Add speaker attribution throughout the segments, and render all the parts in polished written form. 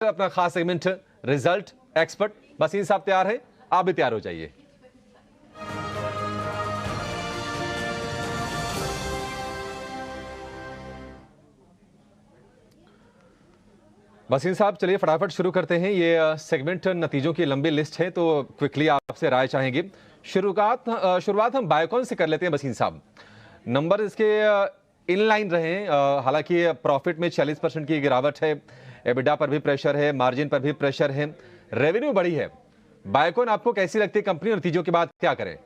Speaker 1: अपना खास segment result expert Wasim साहब तैयार है, आप भी तैयार हो जाइए। वसीम साहब चलिए फटाफट शुरू करते हैं। ये सेगमेंट नतीजों की लंबी लिस्ट है तो क्विकली आपसे राय चाहेंगे। शुरुआत हम बायोकॉन से कर लेते हैं। वसीम साहब, नंबर इसके इन लाइन रहे, हालांकि प्रॉफिट में 40% की गिरावट है, एबिडा पर भी प्रेशर है, मार्जिन पर भी प्रेशर है, रेवेन्यू बढ़ी है। बायोकॉन आपको कैसी लगती है कंपनी, नतीजों के बाद क्या करें?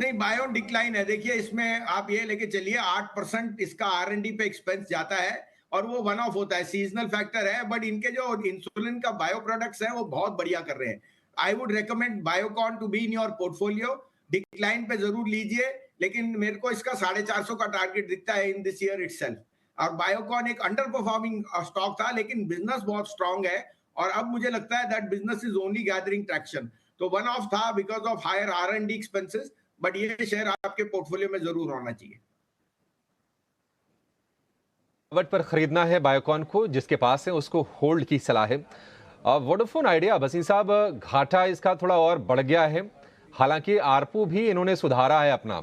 Speaker 2: नहीं, बायो डिक्लाइन है। देखिए, इसमें आप ये लेके चलिए 8% इसका R&D पे एक्सपेंस जाता है और वो वन ऑफ होता है, सीजनल फैक्टर है। बट इनके जो इंसुलिन का बायो प्रोडक्ट्स हैं वो बहुत बढ़िया कर रहे हैं। I would recommend Biocon to be in your portfolio. Decline पे जरूर लीजिए, लेकिन मेरे को इसका 450 का टारगेट दिखता है इन दिस ईयर इटसेल्फ। और बायोकॉन एक अंडर परफॉर्मिंग स्टॉक था, लेकिन बिजनेस बहुत स्ट्रांग है और अब मुझे लगता है that business is only gathering traction. तो वन ऑफ था because of higher R&D expenses, but ये शेयर आपके पोर्टफोलियो में जरूर होना चाहिए।
Speaker 1: पर खरीदना है बायोकॉन को, जिसके पास है उसको होल्ड की सलाह है। वोडाफोन आइडिया वसीम साहब, घाटा इसका थोड़ा और बढ़ गया है, हालांकि आरपू भी इन्होंने सुधारा है अपना।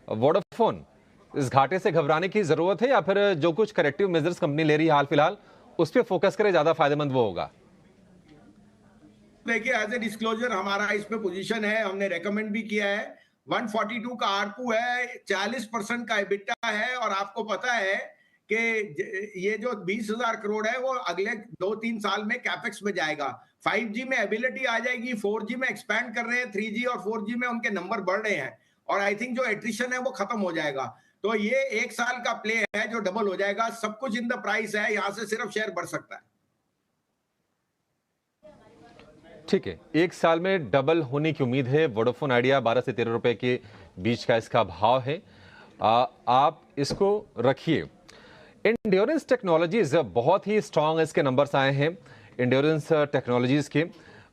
Speaker 1: वोडाफोन, इस घाटे से घबराने की जरूरत है या फिर जो कुछ करेक्टिव मेजर्स कंपनी ले रही है हाल फिलहाल उस पर फोकस करे, ज्यादा फायदेमंद वो होगा?
Speaker 2: देखिए, एज ए डिस्क्लोजर हमारा इसमें पोजीशन है, हमने रेकमेंड भी किया है। 142 का आरपू है, 40% का एबिटा है और आपको पता है कि ये जो 20,000 करोड़ है वो अगले 2-3 साल में कैपेक्स में जाएगा। 5G में एबिलिटी आ जाएगी, 4G में एक्सपैंड कर रहे हैं, 3G और 4G में उनके नंबर बढ़ रहे हैं और आई थिंक जो एट्रिशन है वो खत्म हो जाएगा। तो ये 1 साल का प्ले है जो डबल हो जाएगा। सब कुछ इन द प्राइस है, यहां से सिर्फ शेयर बढ़ सकता है।
Speaker 1: ठीक है, 1 साल में डबल होने की उम्मीद है। वोडाफोन आइडिया 12 से 13 रुपए के बीच का इसका भाव है, आप इसको रखिए। एंड्योरेंस टेक्नोलॉजीज बहुत ही स्ट्रांग इसके नंबर्स आए हैं एंड्योरेंस टेक्नोलॉजीज के,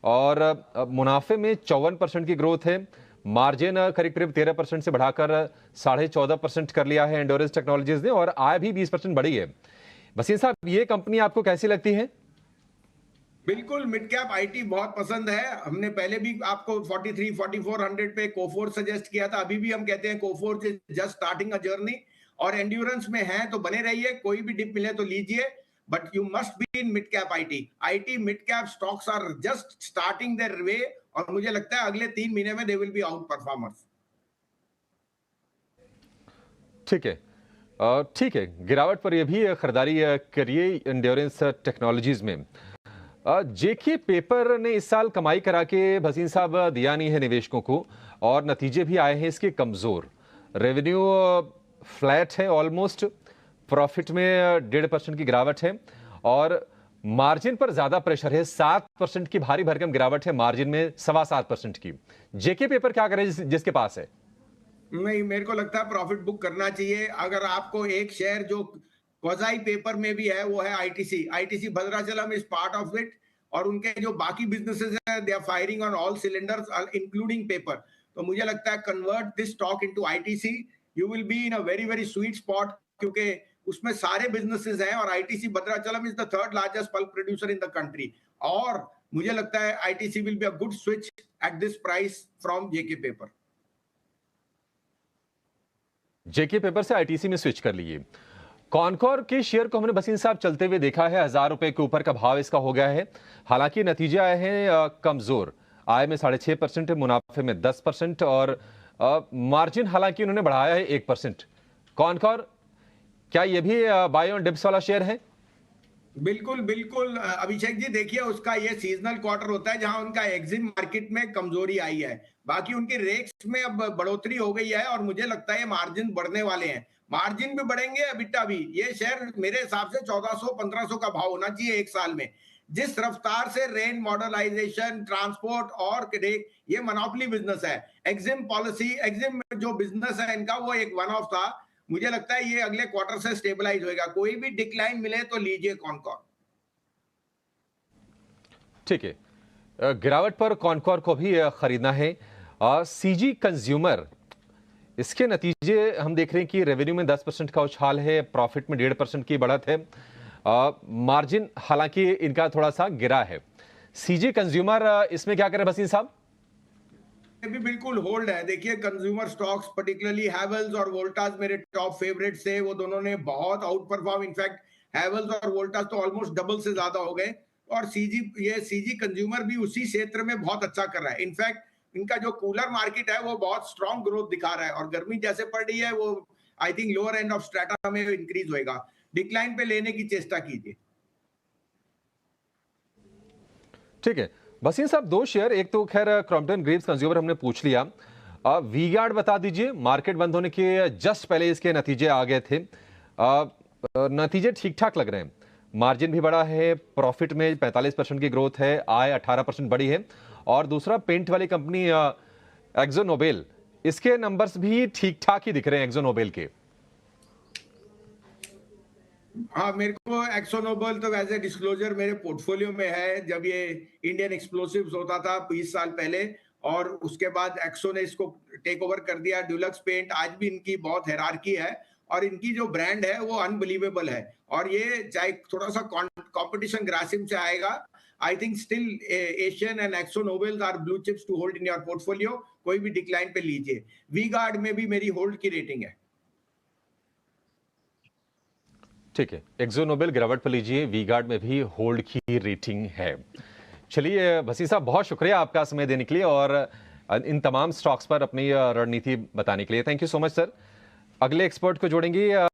Speaker 1: और मुनाफे में 54% की ग्रोथ है, मार्जिन करीब करीब 13% से बढ़ाकर 14.5% कर लिया है एंड्योरेंस टेक्नोलॉजीज ने, और आय भी 20% बढ़ी है। वसीम साहब, ये कंपनी आपको कैसी लगती है?
Speaker 2: बिल्कुल, मिड कैप आईटी बहुत पसंद है। हमने पहले भी आपको 43-4400 पे कोफोर सजेस्ट किया था, अभी भी हम कहते हैं कोफोर जस्ट स्टार्टिंग अ जर्नी और एंड्योरेंस में है तो बने रहिए, कोई भी डिप मिले तो लीजिए, but you must be in mid cap IT mid cap stocks are just starting their way और मुझे लगता है अगले 3 महीने में they will be outperformers.
Speaker 1: ठीक है, ठीक है, गिरावट पर यह भी खरीदारी करिए एंड्योरेंस टेक्नोलॉजीज में। जेके पेपर ने इस साल कमाई करा के वसीम साहब दिया नहीं है निवेशकों को, और नतीजे भी आए हैं इसके कमजोर। रेवेन्यू फ्लैट है ऑलमोस्ट, प्रॉफिट में 1.5% की गिरावट है और मार्जिन पर ज्यादा प्रेशर है। 7% की भारी भरकम गिरावट है मार्जिन में, 7.25% की। जेके पेपर क्या करे जिसके पास है?
Speaker 2: नहीं, मेरे को लगता है प्रॉफिट बुक करना चाहिए। अगर आपको एक शेयर जो क्वाज़ाई पेपर में भी है वो है ITC Bhadrachalam is part of it, और उनके जो बाकी बिजनेसेस हैं they are firing on all cylinders including paper. तो मुझे लगता है convert this stock into ITC, you will be in a very very sweet spot, क्योंकि उसमें सारे बिजनेसेस हैं और ITC Bhadrachalam is the 3rd largest pulp producer in the country. और मुझे लगता है ITC will be a good switch at this price from JK paper.
Speaker 1: JK paper से आईटीसी में स्विच कर लीजिए। कॉनकॉर के शेयर को हमने वसीम साहब चलते हुए देखा है, 1000 रुपए के ऊपर का भाव इसका हो गया है। हालांकि नतीजे आए हैं कमजोर, आय में 6.5%, मुनाफे में 10% और मार्जिन हालांकि उन्होंने बढ़ाया है 1%। कॉनकॉर, क्या यह भी बाय ऑन डिप्स वाला शेयर है?
Speaker 2: बिल्कुल बिल्कुल अभिषेक जी, देखिए उसका ये सीजनल क्वार्टर होता है जहां उनका एग्जिम मार्केट में कमजोरी आई है, बाकी उनकी रेट्स में अब बढ़ोतरी हो गई है और मुझे लगता है मार्जिन बढ़ने वाले हैं। मार्जिन भी बढ़ेंगे, एबिटा भी। ये शेयर मेरे हिसाब से 1400-1500 का भाव होना चाहिए 1 साल में। जिस रफ्तार से रेन मॉडर्नाइजेशन, ट्रांसपोर्ट और ये मोनोपोली बिजनेस है, एग्जिम पॉलिसी, एग्जिम जो बिजनेस है इनका वो एक वन ऑफ था। मुझे लगता है ये अगले क्वार्टर से स्टेबलाइज होएगा। कोई भी डिक्लाइन मिले तो लीजिए कॉनकॉर।
Speaker 1: ठीक है, गिरावट पर कॉनकॉर को भी खरीदना है। सीजी कंज्यूमर, इसके नतीजे हम देख रहे हैं कि रेवेन्यू में 10% का उछाल है, प्रॉफिट में 1.5% की बढ़त है। मार्जिन हालांकि इनका थोड़ा सा गिरा है। सीजी कंज्यूमर इसमें क्या करें भसीन साहब?
Speaker 2: ये भी बिल्कुल होल्ड है। देखिए कंज्यूमर स्टॉक्स पर्टिकुलरली हैवेल्स और वोल्टास मेरे टॉप फेवरेट्स थे, वो दोनों ने बहुत आउट परफॉर्म, इनफैक्ट हैवेल्स और वोल्टास तो ऑलमोस्ट डबल से ज्यादा हो गए। और सीजी कंज्यूमर भी उसी क्षेत्र में बहुत अच्छा कर रहा है। इनफैक्ट इनका जो कूलर मार्केट है वो बहुत स्ट्रॉन्ग ग्रोथ दिखा रहा है, और गर्मी जैसे पड़ रही है वो I think lower end of strata में इंक्रीज होएगा। डिक्लाइन पे लेने की चेष्टा कीजिए।
Speaker 1: ठीक है भसीन साहब, दो शेयर, एक तो खैर क्रॉम्पटन ग्रीव्स कंज्यूमर हमने पूछ लिया। वी गार्ड बता दीजिए, मार्केट बंद होने के जस्ट पहले इसके नतीजे आ गए थे। नतीजे ठीक ठाक लग रहे हैं, मार्जिन भी बड़ा है, प्रॉफिट में 45% की ग्रोथ है, आय 18% बढ़ी है। और दूसरा पेंट वाली कंपनी एक्जो नोबेल, इसके नंबर्स भी ठीक ठाक ही दिख रहे हैं एक्जो नोबेल के।
Speaker 2: हाँ, मेरे को एक्सो नोबेल तो वैसे डिस्क्लोजर मेरे पोर्टफोलियो में है, जब ये इंडियन एक्सप्लोसिव्स होता था 20 साल पहले, और उसके बाद एक्सो ने इसको टेक ओवर कर दिया। ड्यूलक्स पेंट आज भी इनकी बहुत हायरार्की है, और इनकी जो ब्रांड है वो अनबिलीवेबल है। और ये चाहे थोड़ा सा कंपटीशन ग्रासिम से आएगा, I think still Asian and Akzo Nobels are blue chips to hold in your portfolio. कोई भी डिक्लाइन पे लीजिए। वी गार्ड में भी मेरी होल्ड की रेटिंग है।
Speaker 1: ठीक है, एक्जो नोबेल गिरावट पर लीजिए, वी गार्ड में भी होल्ड की रेटिंग है। चलिए भसीन साहब, बहुत शुक्रिया आपका समय देने के लिए और इन तमाम स्टॉक्स पर अपनी रणनीति बताने के लिए। Thank you so much sir. अगले एक्सपर्ट को जोड़ेंगे